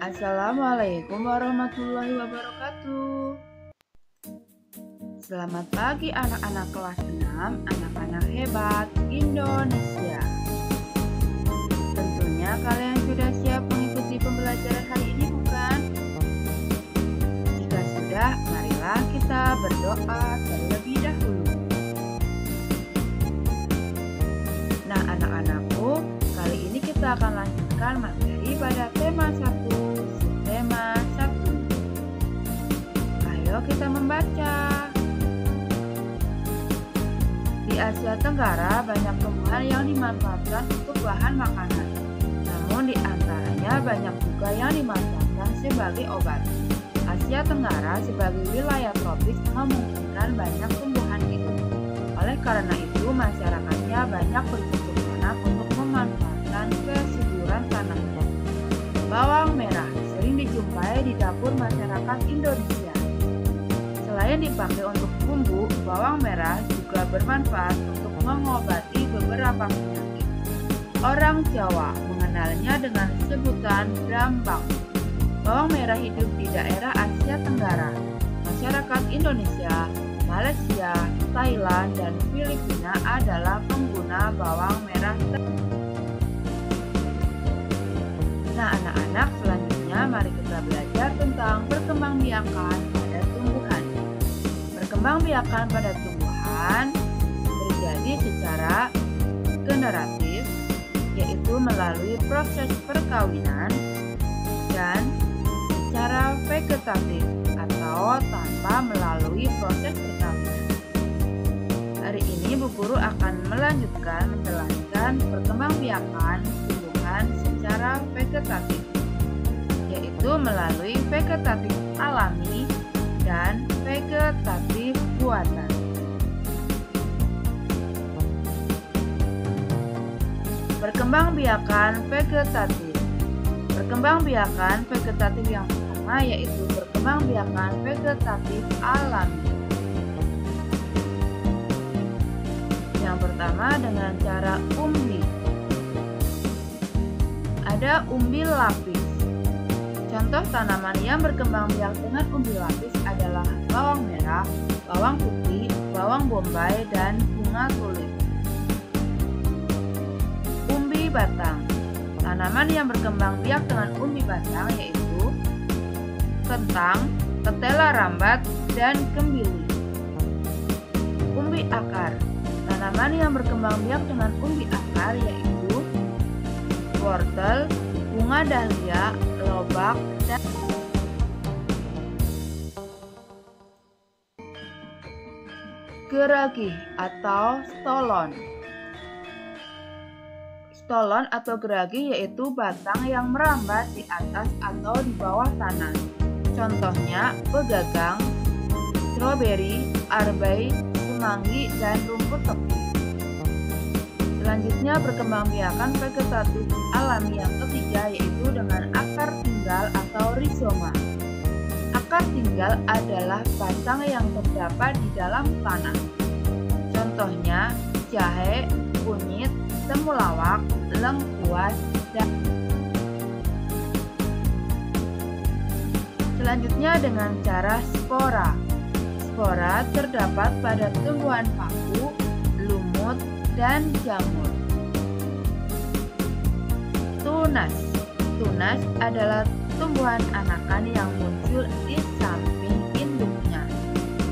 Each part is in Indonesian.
Assalamualaikum warahmatullahi wabarakatuh. Selamat pagi anak-anak kelas 6, anak-anak hebat Indonesia. Tentunya kalian sudah siap mengikuti pembelajaran hari ini, bukan? Jika sudah, marilah kita berdoa terlebih dahulu. Nah, anak-anakku, kali ini kita akan lanjutkan materi pada tema 1. Tema 1. Ayo kita membaca. Di Asia Tenggara banyak tumbuhan yang dimanfaatkan untuk bahan makanan. Namun di antaranya banyak juga yang dimanfaatkan sebagai obat. Asia Tenggara sebagai wilayah tropis memungkinkan banyak tumbuhan itu. Oleh karena itu, masyarakatnya banyak bercocok tanam untuk memanfaatkan kesuburan tanahnya. Bawang merah sering dijumpai di dapur masyarakat Indonesia. Selain dipakai untuk bumbu, bawang merah juga bermanfaat untuk mengobati beberapa penyakit. Orang Jawa mengenalnya dengan sebutan brambang. Bawang merah hidup di daerah Asia Tenggara. Masyarakat Indonesia, Malaysia, Thailand, dan Filipina adalah pengguna bawang merah. Nah, anak-anak, selanjutnya mari kita belajar tentang perkembangbiakan pada tumbuhan. Perkembangbiakan pada tumbuhan terjadi secara generatif, yaitu melalui proses perkawinan, dan secara vegetatif atau tanpa melalui proses perkawinan. Hari ini Bu Guru akan melanjutkan menjelaskan perkembangbiakan tumbuhan secara vegetatif, yaitu melalui vegetatif alami dan vegetatif buatan. Perkembangbiakan vegetatif. Perkembangbiakan vegetatif yang pertama yaitu perkembangbiakan vegetatif alami. Yang pertama dengan cara umbi. Ada umbi lapis. Contoh tanaman yang berkembang biak dengan umbi lapis adalah bawang merah, bawang putih, bawang bombay, dan bunga tulip. Umbi batang. Tanaman yang berkembang biak dengan umbi batang yaitu kentang, ketela rambat, dan kembili. Umbi akar. Tanaman yang berkembang biak dengan umbi akar yaitu wortel, bunga dahlia, lobak, dan geragih atau stolon. Stolon atau geragih yaitu batang yang merambat di atas atau di bawah tanah. Contohnya begagang, stroberi, arbei, semanggi, dan rumput tepi. Selanjutnya perkembangbiakan vegetatif alami yang ketiga yaitu dengan akar tinggal atau rizoma. Akar tinggal adalah batang yang terdapat di dalam tanah. Contohnya jahe, kunyit, temulawak, lengkuas, dan selanjutnya dengan cara spora. Spora terdapat pada tumbuhan paku, lumut, dan jamur. Tunas. Tunas adalah tumbuhan anakan yang muncul di samping induknya.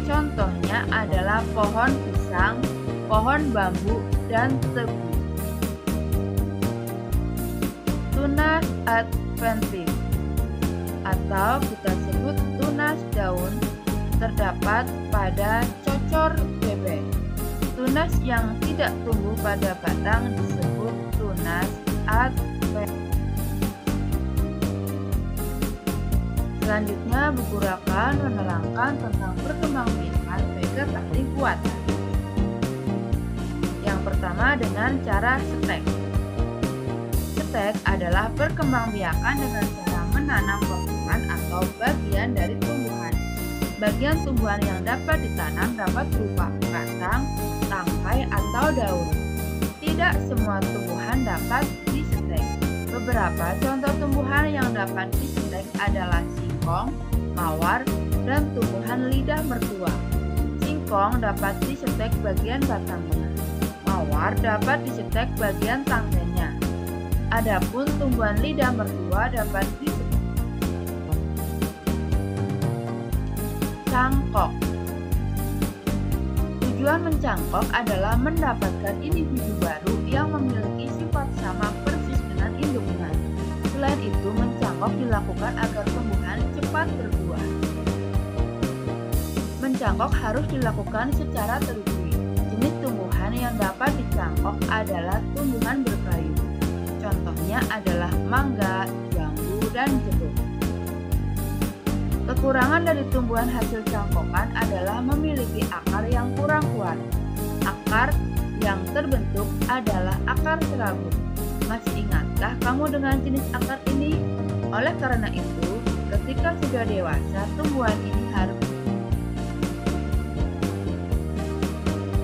Contohnya adalah pohon pisang, pohon bambu, dan tebu. Tunas adventif atau kita sebut tunas daun terdapat pada cocor bebek. Tunas yang tidak tumbuh pada batang disebut tunas adventif. Selanjutnya, Bu Guru akan menerangkan tentang perkembangbiakan vegetatif buatan. Yang pertama dengan cara stek. Stek adalah perkembangbiakan dengan cara menanam potongan atau bagian dari tumbuhan. Bagian tumbuhan yang dapat ditanam dapat berupa batang, tangkai, atau daun. Tidak semua tumbuhan dapat distek. Beberapa contoh tumbuhan yang dapat disetek adalah singkong, mawar, dan tumbuhan lidah mertua. Singkong dapat disetek bagian batangnya. Mawar dapat disetek bagian tangkainya. Adapun tumbuhan lidah mertua dapat disetek. Cangkok. Tujuan mencangkok adalah mendapatkan individu baru yang memiliki sifat sama persis dengan induknya. Selain itu, mencangkok dilakukan agar tumbuhan cepat berbuah. Mencangkok harus dilakukan secara terukur. Jenis tumbuhan yang dapat dicangkok adalah tumbuhan berkayu. Contohnya adalah mangga, jambu, dan jeruk. Kekurangan dari tumbuhan hasil cangkokan adalah memiliki akar yang kurang kuat. Akar yang terbentuk adalah akar serabut. Masih ingatkah kamu dengan jenis akar ini? Oleh karena itu, ketika sudah dewasa, tumbuhan ini harus.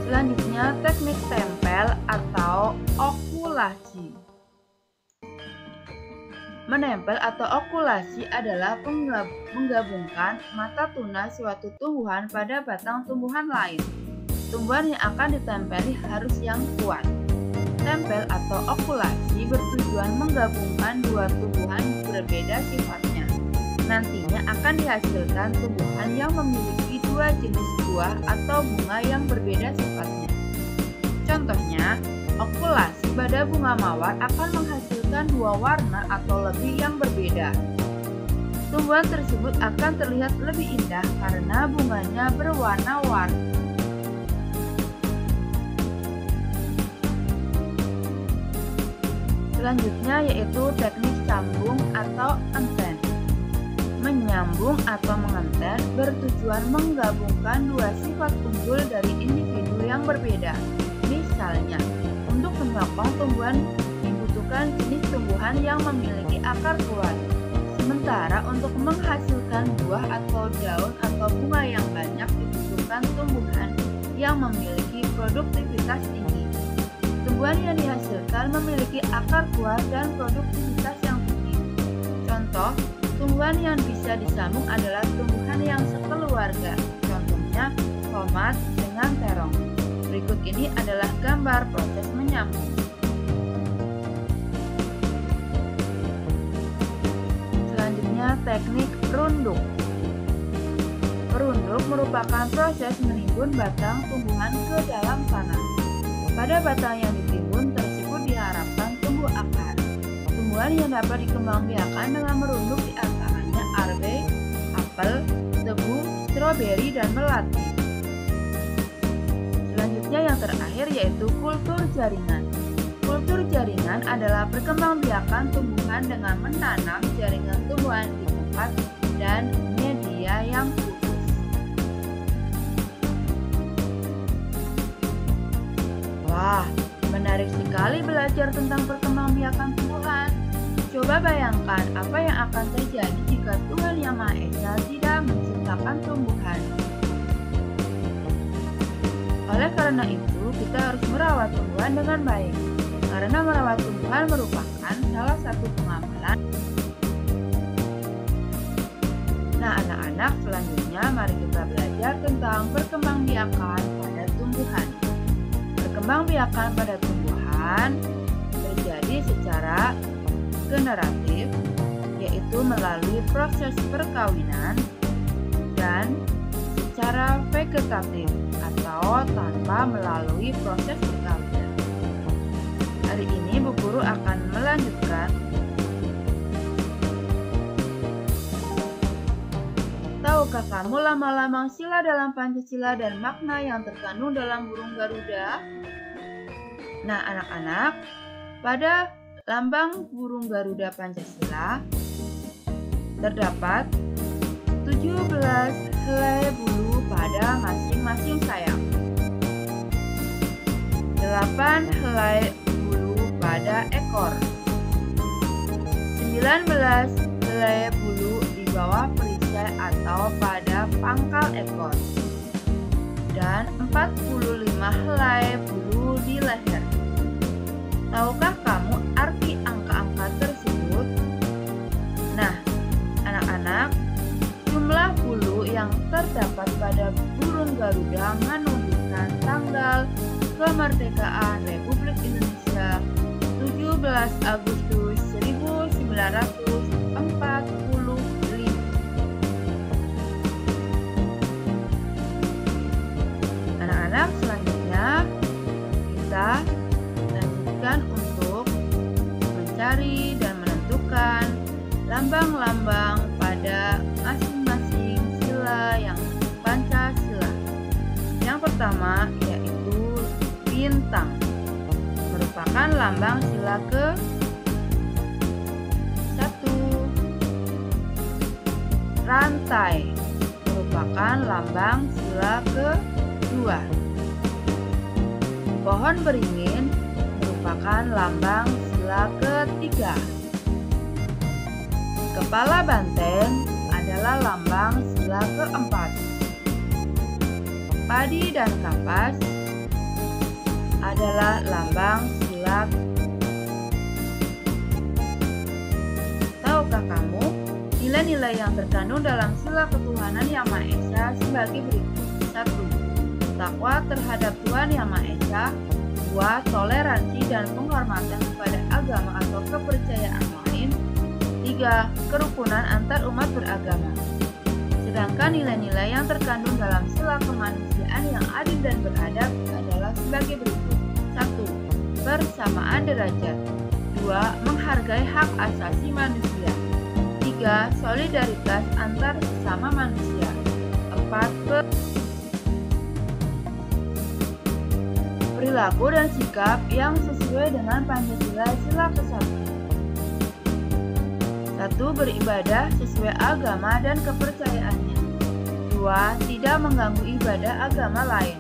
Selanjutnya, teknik tempel atau okulasi. Menempel atau okulasi adalah menggabungkan mata tuna suatu tumbuhan pada batang tumbuhan lain. Tumbuhan yang akan ditempeli harus yang kuat. Tempel atau okulasi bertujuan menggabungkan dua tumbuhan berbeda sifatnya. Nantinya akan dihasilkan tumbuhan yang memiliki dua jenis buah atau bunga yang berbeda sifatnya. Contohnya, okulasi pada bunga mawar akan menghasilkan dua warna atau lebih yang berbeda. Tumbuhan tersebut akan terlihat lebih indah karena bunganya berwarna-warni. Selanjutnya yaitu teknik sambung atau enten. Menyambung atau mengenten bertujuan menggabungkan dua sifat unggul dari individu yang berbeda. Misalnya, untuk menyokong tumbuhan dibutuhkan jenis tumbuhan yang memiliki akar kuat. Sementara untuk menghasilkan buah atau daun atau bunga yang banyak dibutuhkan tumbuhan yang memiliki produktivitas tinggi. Tumbuhan yang dihasilkan memiliki akar kuat dan produktivitas yang tinggi. Contoh, tumbuhan yang bisa disambung adalah tumbuhan yang sekeluarga. Contohnya, tomat dengan terong. Berikut ini adalah gambar proses menyambung. Selanjutnya, teknik runduk. Runduk merupakan proses menimbun batang tumbuhan ke dalam tanah. Pada batang yang ditimbun tersebut diharapkan tumbuh akar. Tumbuhan yang dapat dikembangbiakan dengan merunduk diantaranya arbe, apel, tebu, stroberi, dan melati. Selanjutnya yang terakhir yaitu kultur jaringan. Kultur jaringan adalah perkembangbiakan tumbuhan dengan menanam jaringan tumbuhan di tempat dan media yang khusus. Wah, menarik sekali belajar tentang perkembangbiakan tumbuhan. Coba bayangkan apa yang akan terjadi jika Tuhan Yang Maha Esa tidak menciptakan tumbuhan. Oleh karena itu, kita harus merawat tumbuhan dengan baik. Karena merawat tumbuhan merupakan salah satu pengamalan. Nah, anak-anak, selanjutnya mari kita belajar tentang perkembangbiakan pada tumbuhan. Perkembangbiakan pada tumbuhan terjadi secara generatif, yaitu melalui proses perkawinan, dan secara vegetatif atau tanpa melalui proses perkawinan. Hari ini Bu Guru akan melanjutkan. Tahukah kamu lambang-lambang sila dalam Pancasila dan makna yang terkandung dalam burung Garuda? Nah, anak-anak, pada lambang burung Garuda Pancasila terdapat 17 helai bulu pada masing-masing sayap, 8 helai bulu pada ekor, 19 helai bulu di bawah perisai atau pada pangkal ekor, dan 45 helai bulu di leher. Tahukah kamu arti angka-angka tersebut? Garuda menunjukkan tanggal kemerdekaan Republik Indonesia 17 Agustus 1945. Anak-anak, selanjutnya kita lanjutkan untuk mencari dan menentukan lambang-lambang pada masing-masing sila yang Pancasila. Yang pertama yaitu bintang, merupakan lambang sila ke-1. Rantai, merupakan lambang sila ke-2. Pohon beringin merupakan lambang sila ke-3. Kepala banteng adalah lambang sila ke-4. Padi dan kapas adalah lambang sila. Tahukah kamu nilai-nilai yang terkandung dalam sila ketuhanan Yang Maha Esa sebagai berikut? 1. Takwa terhadap Tuhan Yang Maha Esa. 2. Toleransi dan penghormatan kepada agama atau kepercayaan lain. 3. Kerukunan antar umat beragama. Sedangkan nilai-nilai yang terkandung dalam sila kemanusiaan yang adil dan beradab adalah sebagai berikut. 1. Persamaan derajat. 2. Menghargai hak asasi manusia. 3. Solidaritas antar sesama manusia. 4. Perilaku dan sikap yang sesuai dengan Pancasila sila ke-1. 1. Beribadah sesuai agama dan kepercayaannya. 2. Tidak mengganggu ibadah agama lain.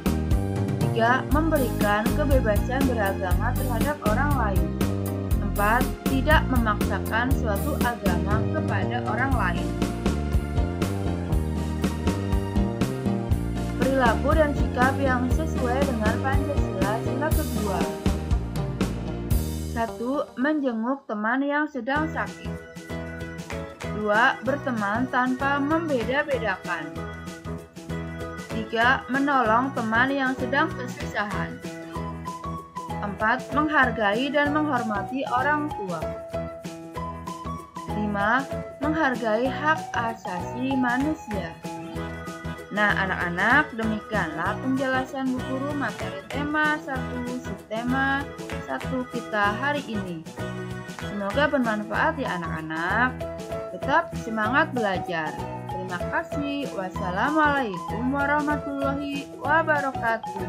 3. Memberikan kebebasan beragama terhadap orang lain. 4. Tidak memaksakan suatu agama kepada orang lain. Perilaku dan sikap yang sesuai dengan Pancasila sila kedua. 1. Menjenguk teman yang sedang sakit. 2. Berteman tanpa membeda-bedakan. 3. Menolong teman yang sedang kesusahan. 4. Menghargai dan menghormati orang tua. 5. Menghargai hak asasi manusia. Nah, anak-anak, demikianlah penjelasan Bu Guru materi tema 1 subtema 1 kita hari ini. Semoga bermanfaat ya anak-anak. Tetap semangat belajar. Terima kasih. Wassalamualaikum warahmatullahi wabarakatuh.